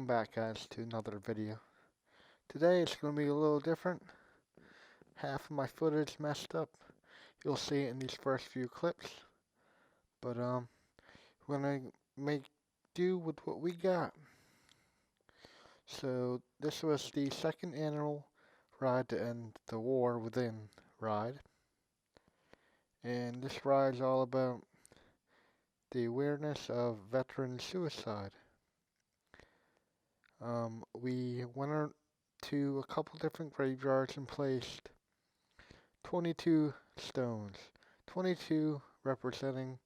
Welcome back, guys, to another video. Today it's going to be a little different. Half of my footage messed up. You'll see it in these first few clips. But we're going to make do with what we got. So this was the second annual Ride to End the War Within ride. And this ride is all about the awareness of veteran suicide. We went to a couple different graveyards and placed 22 stones, 22 representing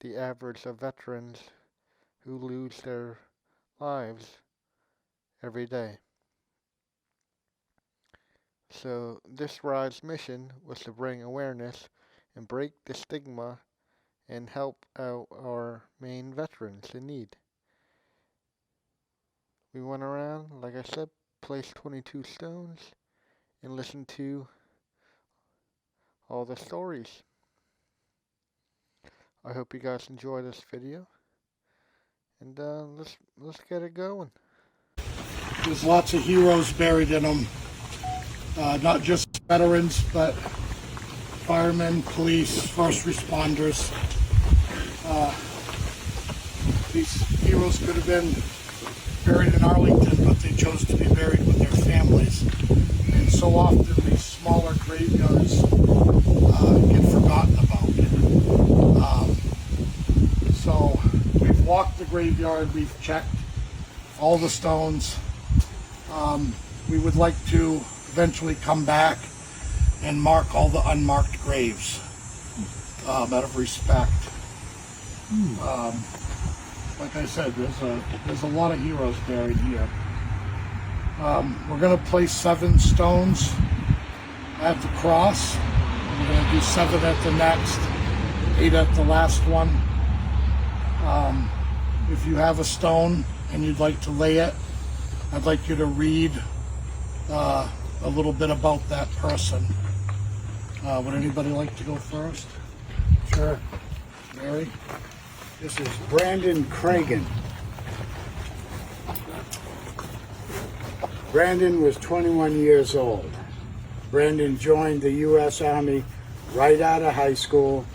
the average of veterans who lose their lives every day. So this ride's mission was to bring awareness and break the stigma and help out our main veterans in need. We went around, like I said, placed 22 stones and listened to all the stories. I hope you guys enjoy this video, and let's get it going. There's lots of heroes buried in them, not just veterans, but firemen, police, first responders. These heroes could have been buried in Arlington, but they chose to be buried with their families. And so often these smaller graveyards get forgotten about. So we've walked the graveyard, we've checked all the stones. We would like to eventually come back and mark all the unmarked graves out of respect. Like I said, there's a lot of heroes buried here. We're going to place 7 stones at the cross. We're going to do 7 at the next, 8 at the last one. If you have a stone and you'd like to lay it, I'd like you to read a little bit about that person. Would anybody like to go first? Sure. Mary? This is Brandon Cragen. Brandon was 21 years old. Brandon joined the U.S. Army right out of high school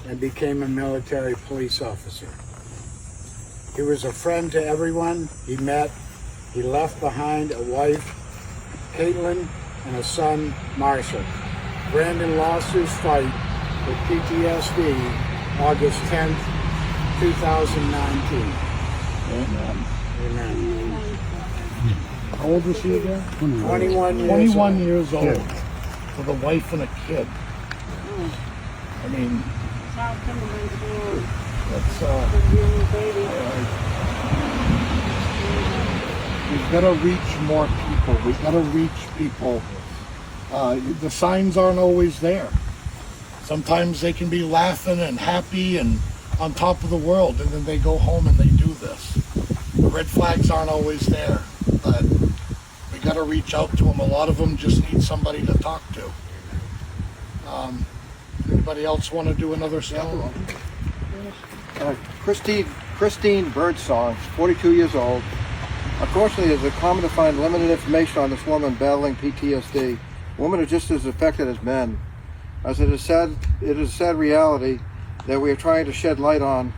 and became a military police officer. He was a friend to everyone he met. He left behind a wife, Caitlin, and a son, Marshall. Brandon lost his fight with PTSD August 10th, 2019. Amen. Amen. How old was he again? 21 years old. With a wife and a kid. I mean, that's we've got to reach more people. We've got to reach people. The signs aren't always there. Sometimes they can be laughing and happy and on top of the world, and then they go home and they do this. The red flags aren't always there, but we got to reach out to them. A lot of them just need somebody to talk to. Anybody else want to do another stone? Christine Birdsong, 42 years old. Unfortunately, it is common to find limited information on this woman battling PTSD. Women are just as affected as men. As it is a sad reality that we are trying to shed light on.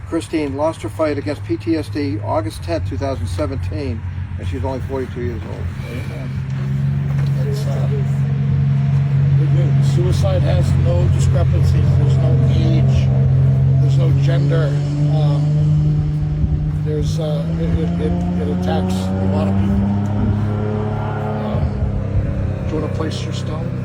Christine lost her fight against PTSD August 10, 2017, and she's only 42 years old. Amen. It's good news. Suicide has no discrepancies. There's no age. There's no gender. It attacks a lot of people. Do you want to place your stone?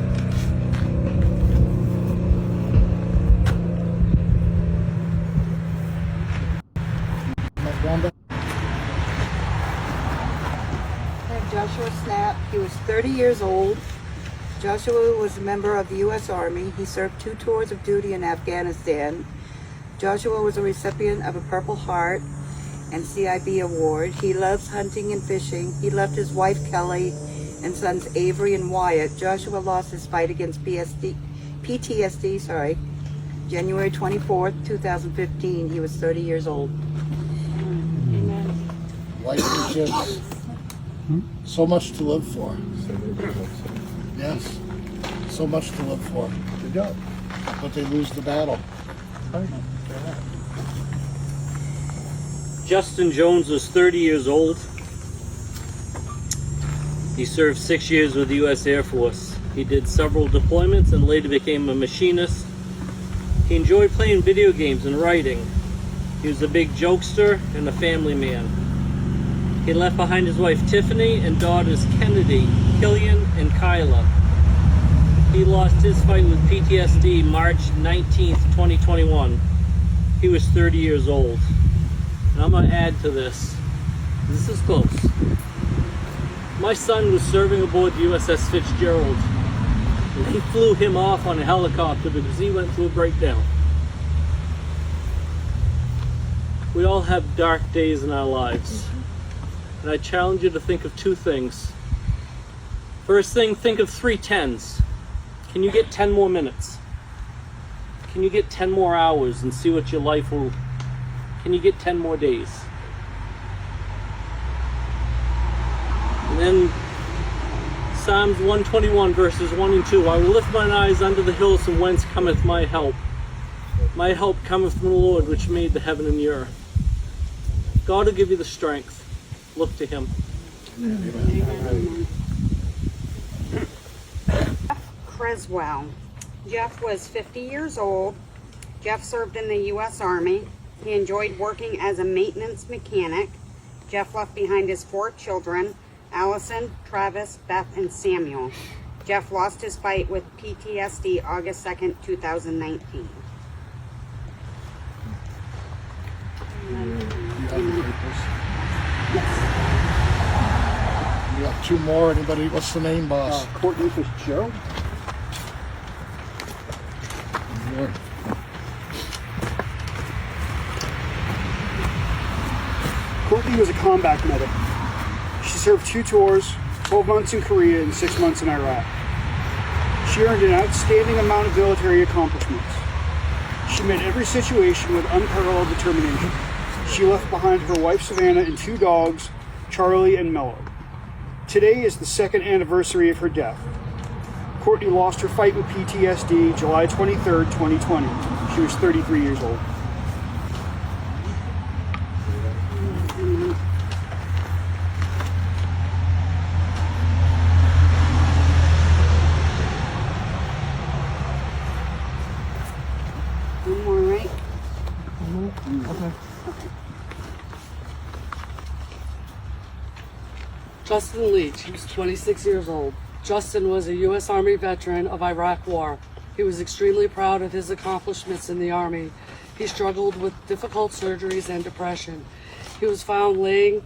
Joshua Snap. He was 30 years old. Joshua was a member of the U.S. Army. He served 2 tours of duty in Afghanistan. Joshua was a recipient of a Purple Heart and CIB award. He loves hunting and fishing. He left his wife Kelly and sons Avery and Wyatt. Joshua lost his fight against PTSD, January 24th, 2015. He was 30 years old. Amen. wife and kids. So much to live for. Yes, so much to live for. Good job. But they lose the battle. Justin Jones was 30 years old. He served 6 years with the U.S. Air Force. He did several deployments and later became a machinist. He enjoyed playing video games and writing. He was a big jokester and a family man. He left behind his wife Tiffany and daughters Kennedy, Killian, and Kyla. He lost his fight with PTSD March 19th, 2021. He was 30 years old. And I'm going to add to this. This is close. My son was serving aboard the USS Fitzgerald. And he flew him off on a helicopter because he went through a breakdown. We all have dark days in our lives. And I challenge you to think of two things. First thing, think of 3 10s. Can you get 10 more minutes? Can you get 10 more hours and see what your life will... Can you get 10 more days? And then Psalms 121 verses 1 and 2. I will lift mine eyes unto the hills from whence cometh my help. My help cometh from the Lord which made the heaven and the earth. God will give you the strength. Look to him. Creswell. Jeff was 50 years old. Jeff served in the U.S. Army. He enjoyed working as a maintenance mechanic. Jeff left behind his 4 children, Allison, Travis, Beth, and Samuel. Jeff lost his fight with PTSD August 2nd, 2019. We got 2 more. Anybody? What's the name, boss? Courtney Fitzgerald. Here. Courtney was a combat medic. She served 2 tours, 12 months in Korea and 6 months in Iraq. She earned an outstanding amount of military accomplishments. She met every situation with unparalleled determination. She left behind her wife Savannah and 2 dogs, Charlie and Mellow. Today is the 2nd anniversary of her death. Courtney lost her fight with PTSD July 23rd, 2020. She was 33 years old. One more, right? Justin Leach, he was 26 years old. Justin was a U.S. Army veteran of Iraq War. He was extremely proud of his accomplishments in the Army. He struggled with difficult surgeries and depression. He was found laying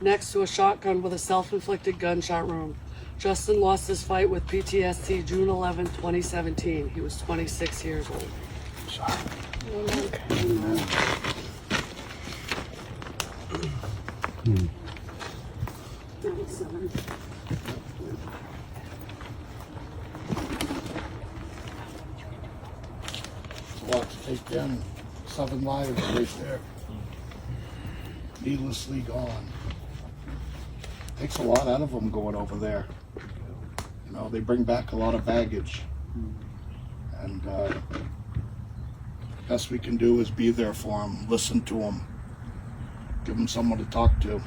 next to a shotgun with a self-inflicted gunshot wound. Justin lost his fight with PTSD June 11, 2017. He was 26 years old. It's a lot to take in. 7 lives right there. Needlessly gone. Takes a lot out of them going over there. You know, they bring back a lot of baggage. And best we can do is be there for them, listen to them, give them someone to talk to.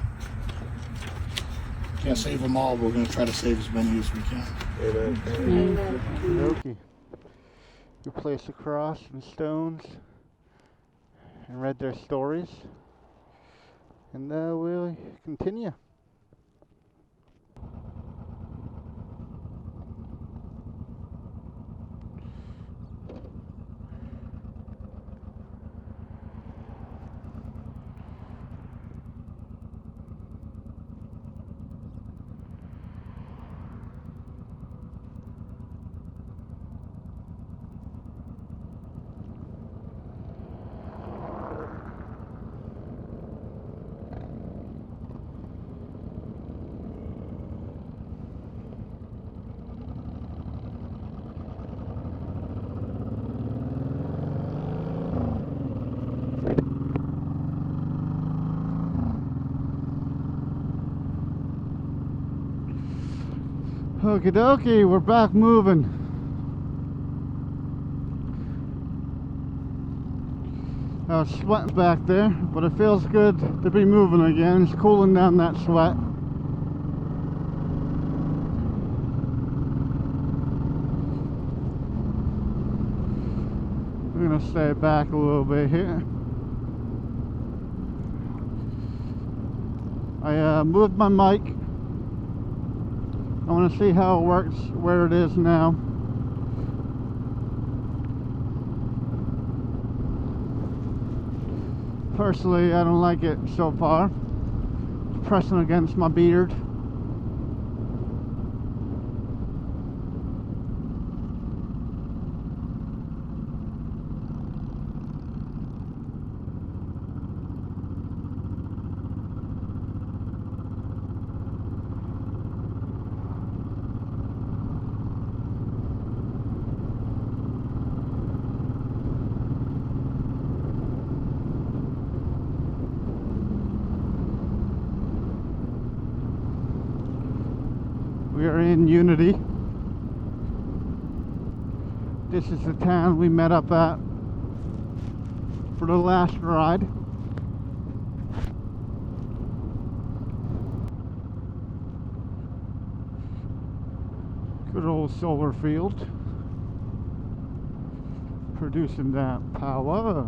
Can't save them all, but we're going to try to save as many as we can. Okay. We placed a cross and stones and read their stories. And we'll continue. Okie dokie, we're back moving. I was sweating back there, but it feels good to be moving again. It's cooling down that sweat. I'm gonna stay back a little bit here. I moved my mic. I want to see how it works where it is now. Personally, I don't like it so far. It's pressing against my beard. We are in Unity. This is the town we met up at for the last ride. Good old solar field. Producing that power.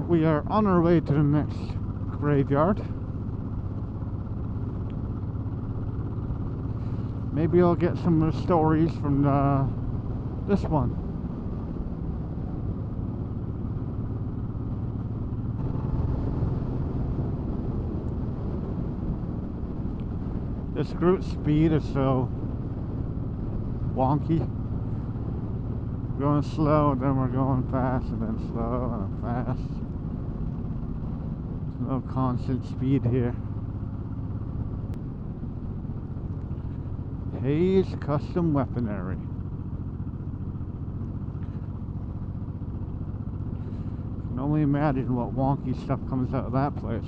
We are on our way to the next graveyard. Maybe I'll get some of the stories from this one. This cruise speed is so wonky. Going slow, and then we're going fast, and then slow, and then fast. There's no constant speed here. Hayes Custom Weaponry. I can only imagine what wonky stuff comes out of that place.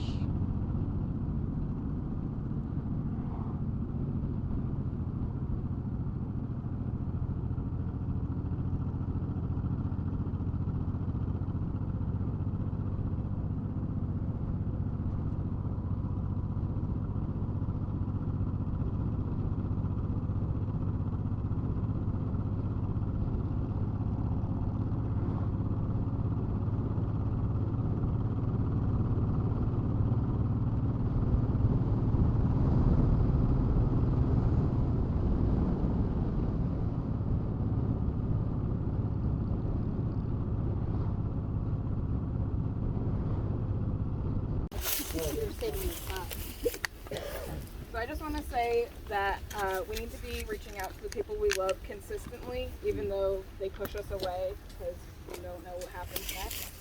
So I just want to say that we need to be reaching out to the people we love consistently, even though they push us away because we don't know what happens next.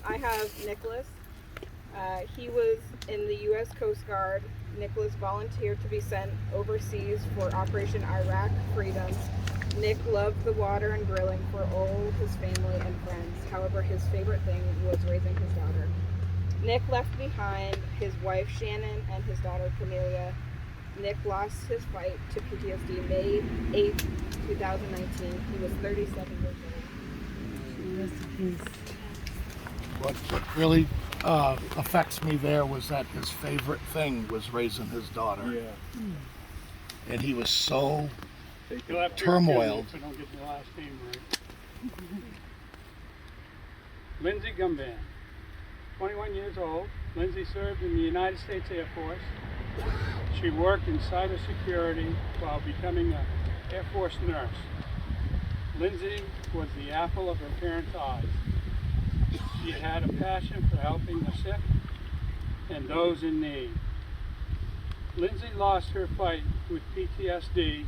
I have Nicholas. He was in the U.S. Coast Guard. Nicholas volunteered to be sent overseas for Operation Iraq Freedom. Nick loved the water and grilling for all his family and friends. However, his favorite thing was raising his daughter. Nick left behind his wife Shannon and his daughter Camelia. Nick lost his fight to PTSD May 8, 2019. He was 37 years old. What really affects me there was that his favorite thing was raising his daughter. Yeah. And he was so You'll have to turmoil. if I don't get the last name right. Lindsay Gumban, 21 years old. Lindsay served in the United States Air Force. She worked in cybersecurity while becoming an Air Force nurse. Lindsay was the apple of her parents' eyes. She had a passion for helping the sick and those in need. Lindsay lost her fight with PTSD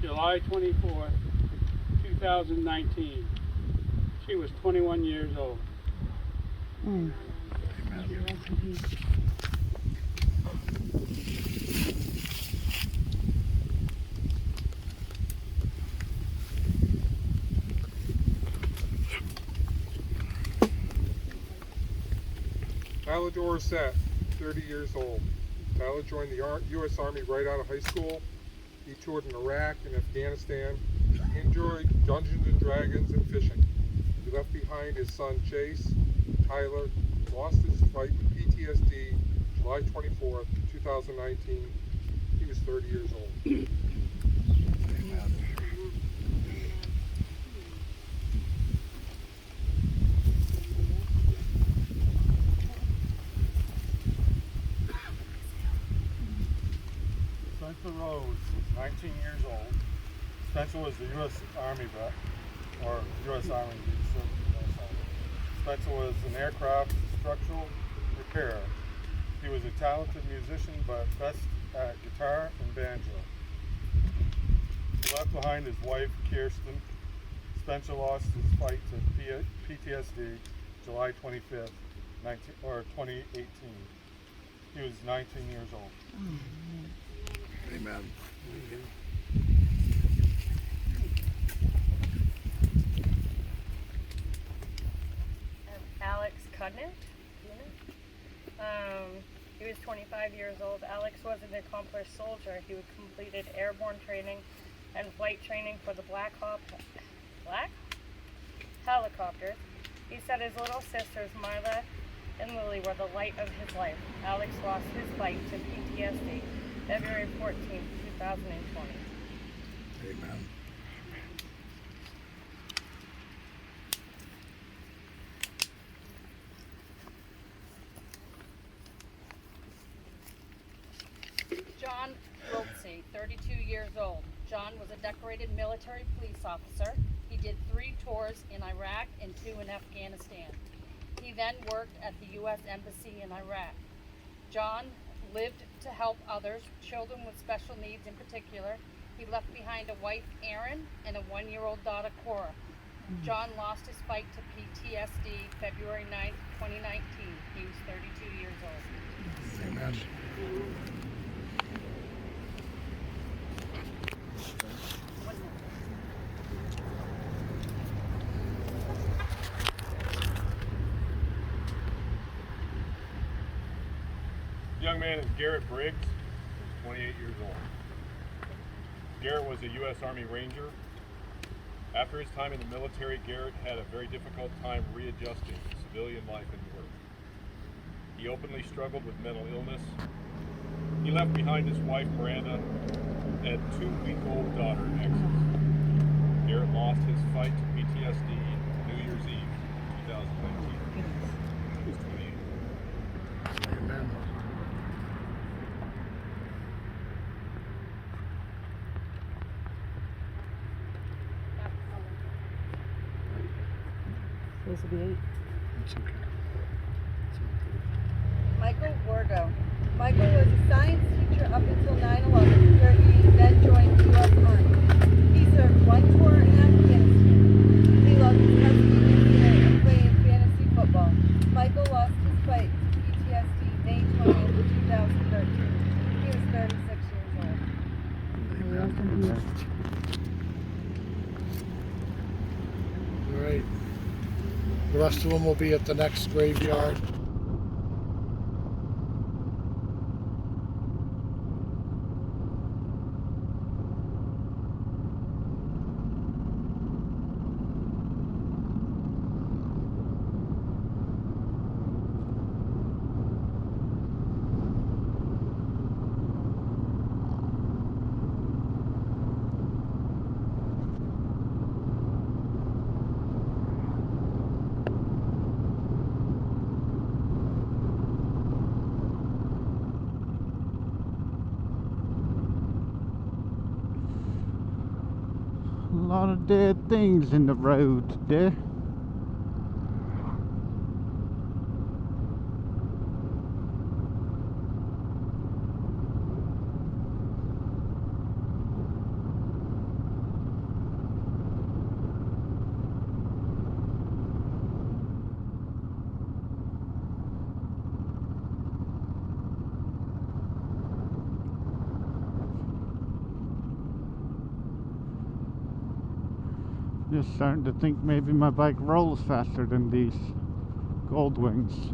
July 24, 2019. She was 21 years old. Tyler Dorset, 30 years old. Tyler joined the U.S. Army right out of high school. He toured in Iraq and Afghanistan. He enjoyed Dungeons and Dragons and fishing. He left behind his son Chase. Tyler lost his fight with PTSD July 24th, 2019. He was 30 years old. Spencer Rose is 19 years old. Spencer was the U.S. Army vet, or U.S. Army. Spencer was an aircraft structural repairer. He was a talented musician, but best at guitar and banjo. He left behind his wife, Kirsten. Spencer lost his fight to PTSD July 25th, 2018. He was 19 years old. Amen. Alex Tonit. He was 25 years old. Alex was an accomplished soldier. He completed airborne training and flight training for the Black helicopters. He said his little sisters, Marla and Lily, were the light of his life. Alex lost his fight to PTSD February 14, 2020. Amen. John Wiltsey, 32 years old. John was a decorated military police officer. He did 3 tours in Iraq and 2 in Afghanistan. He then worked at the U.S. Embassy in Iraq. John lived to help others, children with special needs in particular. He left behind a wife, Erin, and a 1-year-old daughter, Cora. John lost his fight to PTSD February 9th, 2019. He was 32 years old. Amen. The young man is Garrett Briggs, 28 years old. Garrett was a U.S. Army Ranger. After his time in the military, Garrett had a very difficult time readjusting to civilian life and work. He openly struggled with mental illness. He left behind his wife, Miranda, and 2-week-old daughter, Exes. Garrett lost his fight to PTSD New Year's Eve, 2019. He was 28. Amen. Supposed to be 8. It's okay. Michael Wargo. Michael was a science teacher up until 9/11, where he then joined the U.S. Army. He served 1 tour in Afghanistan. He loved his husky music and playing fantasy football. Michael lost his fight to PTSD May 20th, 2013. He was 36 years old. All right. The rest of them will be at the next graveyard. A lot of dead things in the road today. Just starting to think maybe my bike rolls faster than these gold wings.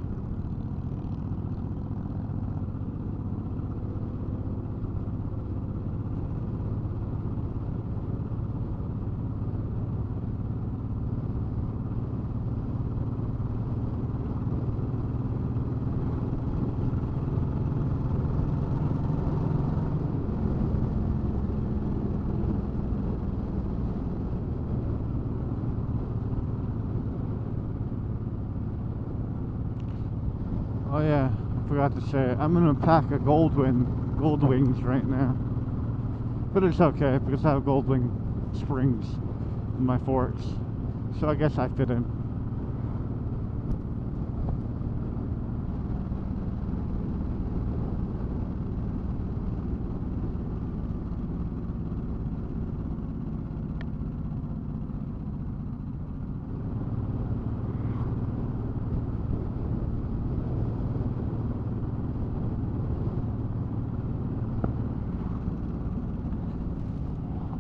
Oh yeah, I forgot to say, I'm in a pack of gold wings right now. But it's okay, because I have gold wing springs in my forks. So I guess I fit in.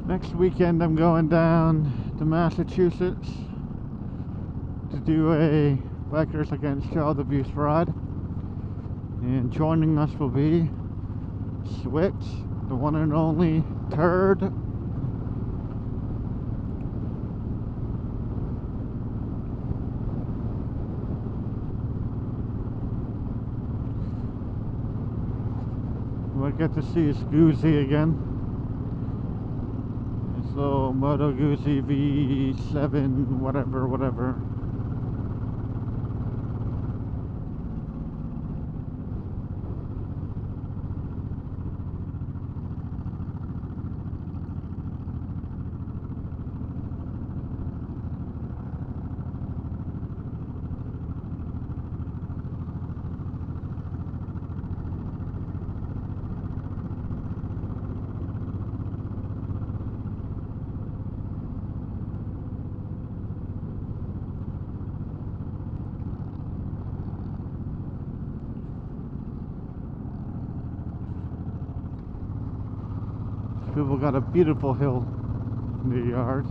Next weekend I'm going down to Massachusetts to do a Bikers Against Child Abuse ride, and joining us will be Switch, the one and only Turd, we'll get to see his Goozy again. So Moto Guzzi V7 whatever. People got a beautiful hill in their yard.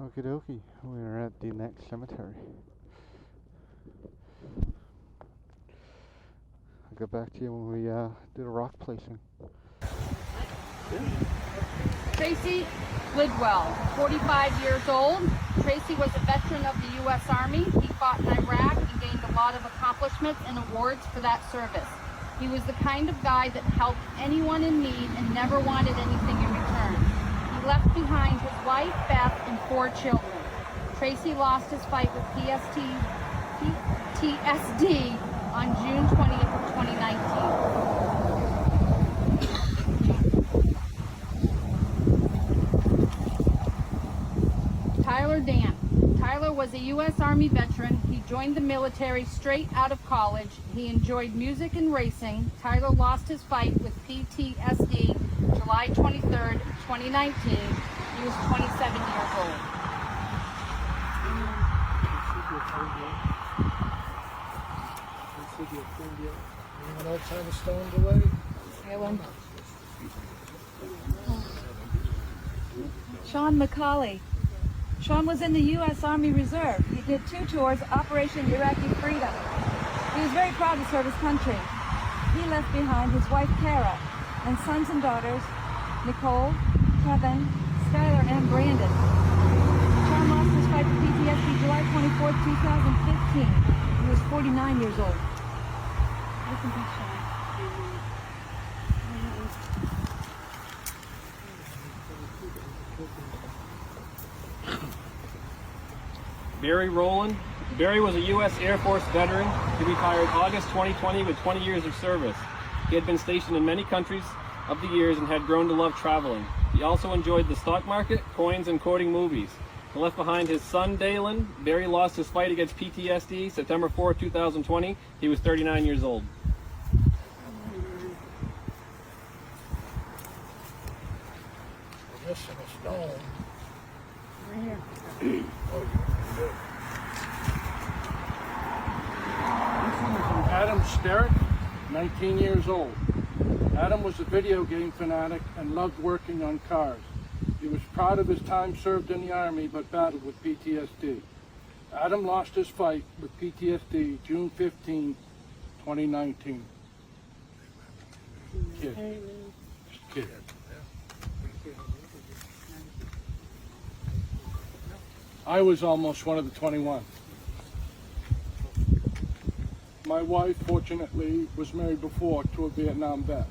Okie dokie, we're at the next cemetery. I'll get back to you when we do the rock placing. Tracy Lidwell, 45 years old. Tracy was a veteran of the U.S. Army. He fought in Iraq and gained a lot of accomplishments and awards for that service. He was the kind of guy that helped anyone in need and never wanted anything in return. He left behind his wife, Beth, and 4 children. Tracy lost his fight with PTSD on June 20th of 2019. was a U.S. Army veteran. He joined the military straight out of college. He enjoyed music and racing. Tyler lost his fight with PTSD July 23rd, 2019. He was 27 years old. Anyone else have a stone away? Sean McCauley. Sean was in the U.S. Army Reserve. He did 2 tours, Operation Iraqi Freedom. He was very proud to serve his country. He left behind his wife, Kara, and sons and daughters, Nicole, Kevin, Skylar, and Brandon. Sean lost his fight to PTSD July 24, 2015. He was 49 years old. Listen to Sean. Barry Rowland. Barry was a U.S. Air Force veteran. He retired August 2020 with 20 years of service. He had been stationed in many countries of the years and had grown to love traveling. He also enjoyed the stock market, coins, and quoting movies. He left behind his son, Dalen. Barry lost his fight against PTSD September 4, 2020. He was 39 years old. Missing a stone. Right here. This one is from Adam Sterrett, 19 years old. Adam was a video game fanatic and loved working on cars. He was proud of his time served in the Army but battled with PTSD. Adam lost his fight with PTSD June 15, 2019. Kid. Just kid. I was almost one of the 21. My wife, fortunately, was married before to a Vietnam vet.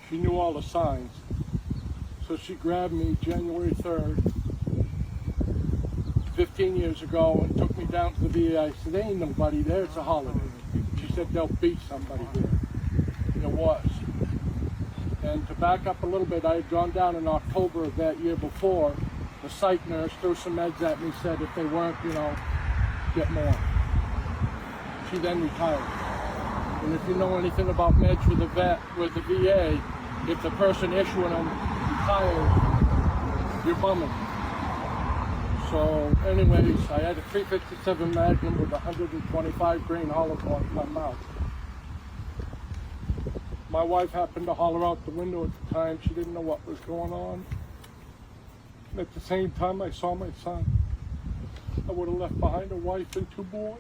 She knew all the signs, so she grabbed me January 3rd, 15 years ago, and took me down to the VA. I said, there ain't nobody there, it's a holiday. She said, there'll be somebody there. There was. And to back up a little bit, I had gone down in October of that year before. The psych nurse threw some meds at me, said if they weren't, get more. She then retired. And if you know anything about meds with the VA, if the person issuing them retired, you're bumming. So anyways, I had a 357 Magnum with 125 grain hollow point in my mouth. My wife happened to holler out the window at the time. She didn't know what was going on. At the same time, I saw my son. I would have left behind a wife and 2 boys.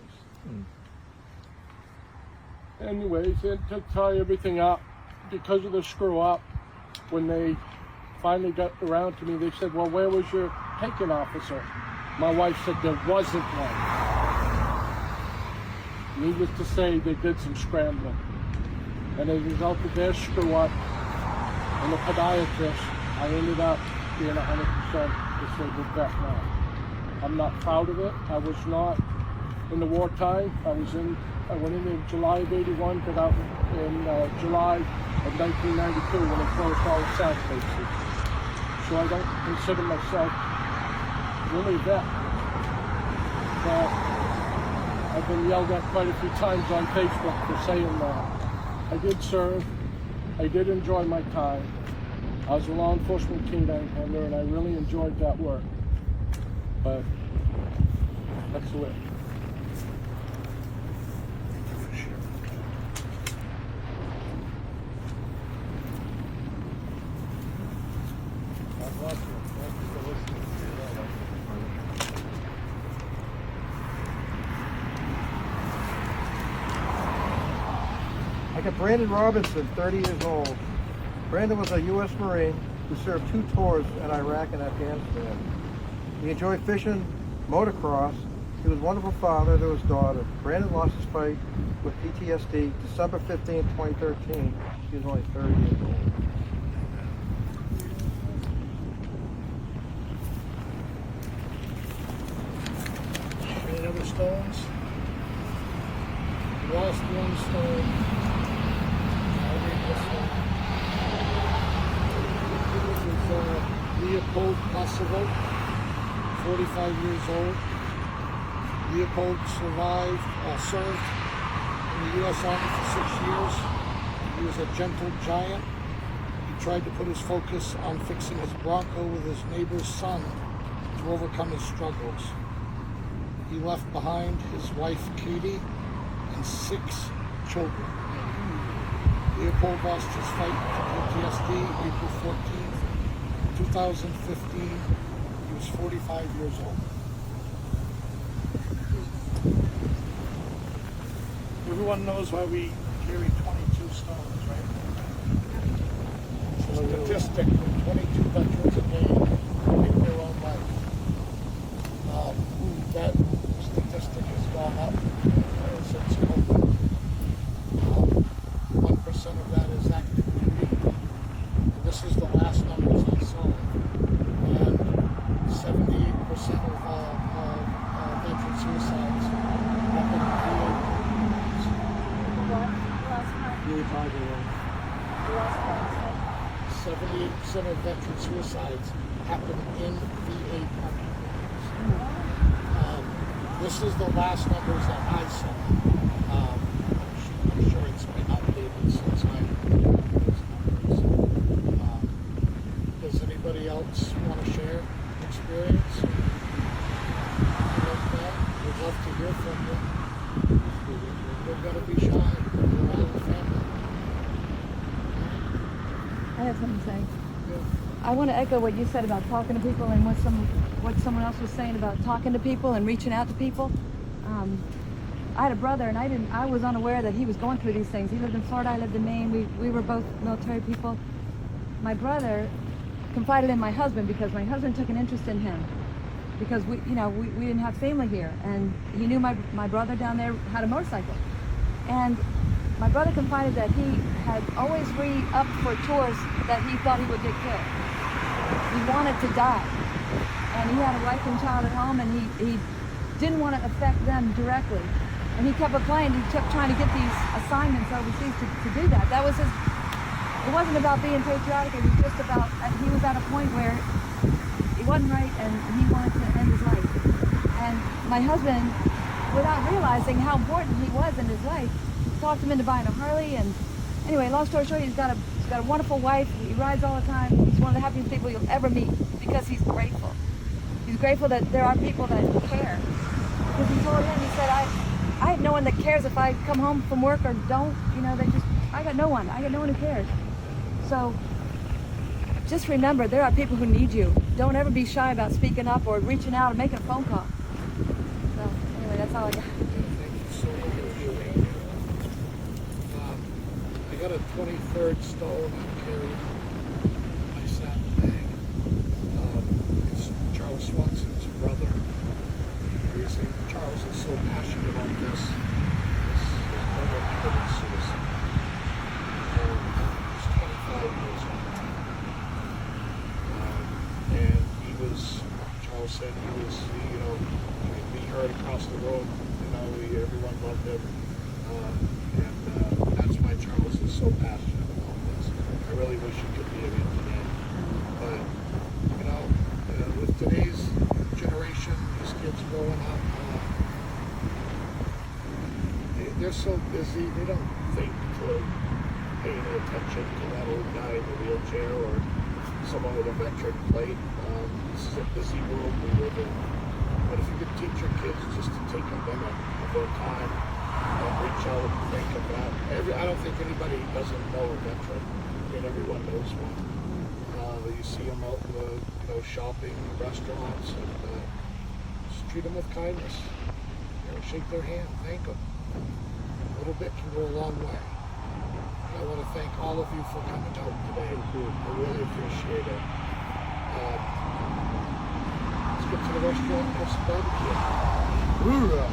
Anyways, and to tie everything up, because of the screw up, when they finally got around to me, they said, well, where was your taking officer? My wife said there wasn't one. Needless to say, they did some scrambling. And as a result of their screw up and the podiatrist, I ended up being 100% disabled vet now. I'm not proud of it. I was not in the wartime. I went in July of '81, got out in July of 1992 when they closed all the SAT bases. So I don't consider myself really a vet. But I've been yelled at quite a few times on Facebook for saying that. I did serve. I did enjoy my time. I was a law enforcement canine handler and I really enjoyed that work. But that's it. I got Brandon Robinson, 30 years old. Brandon was a U.S. Marine who served 2 tours in Iraq and Afghanistan. He enjoyed fishing, motocross. He was a wonderful father to his daughter. Brandon lost his fight with PTSD December 15, 2013. He was only 30 years old. Any other stones? Lost 1 stone. I'll read this one. This is Leopold Kosovo, 45 years old. Leopold served in the U.S. Army for 6 years. He was a gentle giant. He tried to put his focus on fixing his Bronco with his neighbor's son to overcome his struggles. He left behind his wife Katie and 6 children. Leopold lost his fight to PTSD April 14th, 2015. He was 45 years old. Everyone knows why we carry 22 stones, right? It's a statistic that 22 veterans a day take their own life. That statistic has gone up since COVID. 1% of that is active duty. And this is the last numbers I saw. And 78% of veteran suicides happen in VA. 78% of veteran suicides happen in VA parking lots. This is the last numbers that I saw. I'm sure it's been updated since I heard those numbers. Does anybody else want to share experience? Like that? We'd love to hear from you. You've got to be shy. You're all the family. I have something to say. I want to echo what you said about talking to people and what someone else was saying about talking to people and reaching out to people. I had a brother, and I was unaware that he was going through these things. He lived in Florida, I lived in Maine. We were both military people. My brother confided in my husband because my husband took an interest in him because we didn't have family here, and he knew my brother down there had a motorcycle, and my brother confided that he had always re-upped for tours that he thought he would get killed. He wanted to die, and he had a wife and child at home, and he didn't want to affect them directly, and he kept applying. He kept trying to get these assignments overseas to do that. That was his. It wasn't about being patriotic. It was just about he was at a point where it wasn't right, and he wanted to end his life. And my husband, without realizing how important he was in his life, talked him into buying a Harley. And anyway, long story short, he's got a wonderful wife. He rides all the time. He's one of the happiest people you'll ever meet because he's grateful. He's grateful that there are people that care. Because he told him, he said, I have no one that cares if I come home from work or don't. I got no one. I got no one who cares. So just remember, there are people who need you. Don't ever be shy about speaking up or reaching out or making a phone call. So anyway, that's all I got. Thank you so much. I got a 23rd stone I carried my saddlebag. It's Charles Swanson's brother. Charles is so passionate about this. His brother committed suicide. He's 25 years old. And Charles said he was, we heard across the road, everyone loved him. And that's why Charles is so passionate about this. I really wish he could be here today. But, with today's generation, these kids growing up, they're so busy, they don't think to pay any attention to that old guy in the wheelchair or someone with a veteran plate. This is a busy world we live in. But if you could teach your kids just to take a minute of their time and reach out and think of that. I don't think anybody doesn't know a veteran. Everyone knows one. You see them out shopping, restaurants, and just treat them with kindness. Shake their hand, thank them. A little bit can go a long way. And I want to thank all of you for coming out today. I really appreciate it. Let's get to the restaurant and have some barbecue. Hoorah!